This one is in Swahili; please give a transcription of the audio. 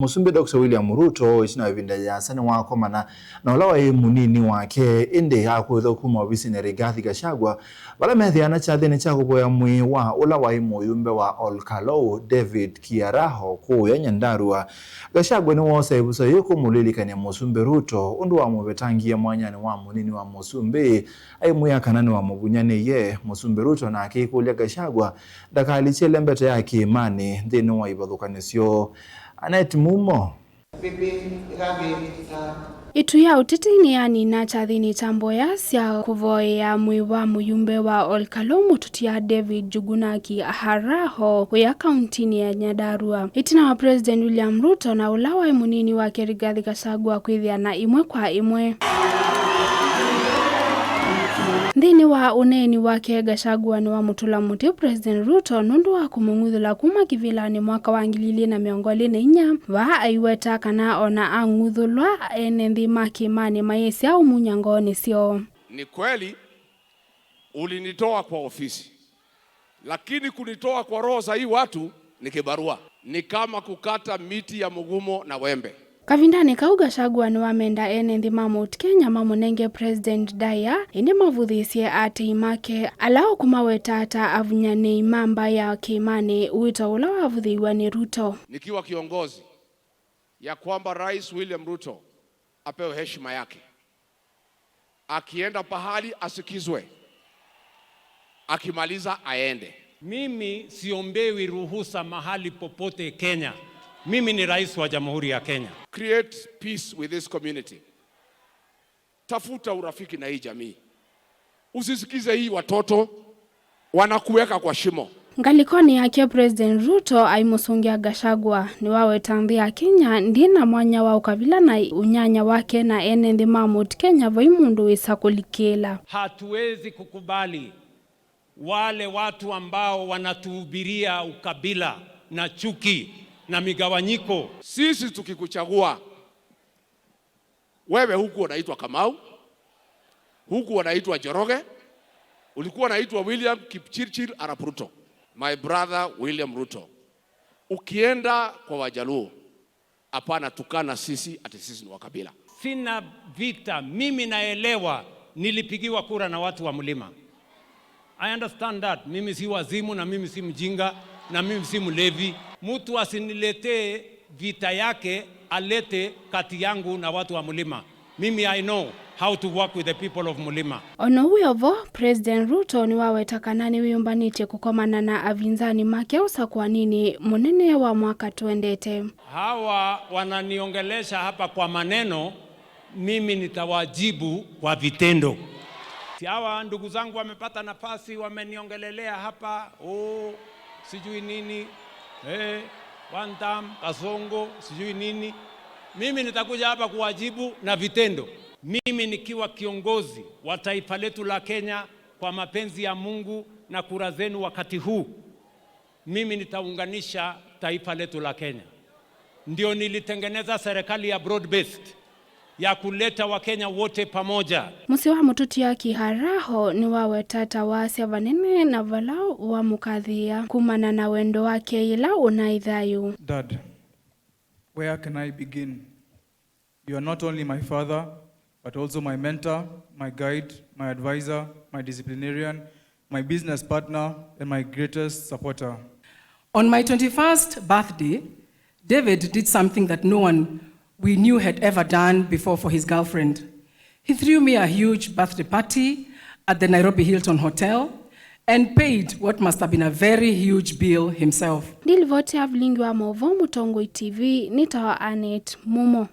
Musumbi Dr. William Ruto isina vinda sani wako mana na ulawa munini wake inde haku idho kuma wabisi na Rigathi Gachagua wala methi anachathi ni chako kwa mwi wa ulawa moyumbe wa Olkalou David Kiaraho kuya nyandarua Gachagua ni wose ibusa yuko mulilika ni Musumbi Ruto undu wa mwetangia mwanyani wa munini wa Musumbi ay mwiya kanani wa mbunyane ye Musumbi Ruto na akikulia Gachagua dakalichele mbete yake imani ndini wa ibadhukanisyo Anet Mumo Itu ya utitini yani na chathini tambo ya sia kuvoya mwiwa muyumbe wa Olkalou mututia David Jugunaki Haraho ya kauntini ya Nyandarua. Itina wa President William Ruto na ulawa munini wa Rigathi Gachagua kwithia na imwe kwa imwe. Ndini wa uneni wake Gachagua ni wa mutula muti President Ruto nundu wa kumungudhula kuma kivilani mwaka wa 2024 wa aiweta kana ona angudhulwa ene nthima kimani mayesi au munyangoni sio. Ni kweli ulinitoa kwa ofisi, lakini kunitoa kwa roho za hii watu ni kibarua, ni kama kukata miti ya mugumo na wembe. Kavindani kau Gachagua ni wamenda ene nthima Mount Kenya mamunenge President Daya indi mavuthisie ati imake alao kumaweta ata avunyane imamba ya kimani uita ula wavuthiwa ni Ruto. Nikiwa kiongozi ya kwamba Rais William Ruto apewe heshima yake, akienda pahali asikizwe, akimaliza aende. Mimi siombewi ruhusa mahali popote Kenya. Mimi ni rais wa Jamhuri ya Kenya. Create peace with this community. Tafuta urafiki na hii jamii. Usisikize hii watoto wanakuweka kwa shimo. Ngalikoni yake President Ruto aimusungia Gachagua ni wawe tanthia Kenya ndina mwanya wa ukabila na unyanya wake na ene nthima Mount Kenya voimundu wisakulikila. Hatuwezi kukubali wale watu ambao wanatuhubiria ukabila na chuki na migawanyiko. Sisi tukikuchagua wewe, huku unaitwa Kamau, huku unaitwa Joroge, ulikuwa unaitwa William Kipchirchir Arap Ruto. My brother William Ruto, ukienda kwa Wajaluo hapana tukana sisi ati sisi ni wakabila. Sina vita, mimi naelewa nilipigiwa kura na watu wa mlima. I understand that. Mimi si wazimu na mimi si mjinga na mimi si mlevi. Mtu asiniletee vita yake alete kati yangu na watu wa mlima. Mimi I know how to work with the people of Mulima. Ono huyovo President Ruto ni waweta kanani wiyumbanite kukomana na avinzani make usa kwa nini munene wa mwaka tuendete. Hawa wananiongelesha hapa kwa maneno, mimi nitawajibu kwa vitendo. Hawa ndugu zangu wamepata nafasi, wameniongelelea hapa, sijui nini, one time, Kasongo, sijui nini. Mimi nitakuja hapa kuwajibu na vitendo. Mimi nikiwa kiongozi wa taifa letu la Kenya kwa mapenzi ya Mungu na kura zenu wakati huu, mimi nitaunganisha taifa letu la Kenya. Ndio nilitengeneza serikali ya broad based ya kuleta Wakenya wote pamoja. Musi wa mututi ya Kiharaho ni wawe tata wasi vanene na valau wa mukathia kumana na wendo wake ila unaidhayu. Dad, where can I begin? You are not only my father, but also my mentor, my guide, my advisor, my disciplinarian, my business partner, and my greatest supporter. On my 21st birthday, David did something that no one we knew had ever done before for his girlfriend. He threw me a huge birthday party at the Nairobi Hilton Hotel and paid what must have been a very huge bill himself. Dilivote avlingi wa Movo Mutongo TV nitawa Anet Mumo.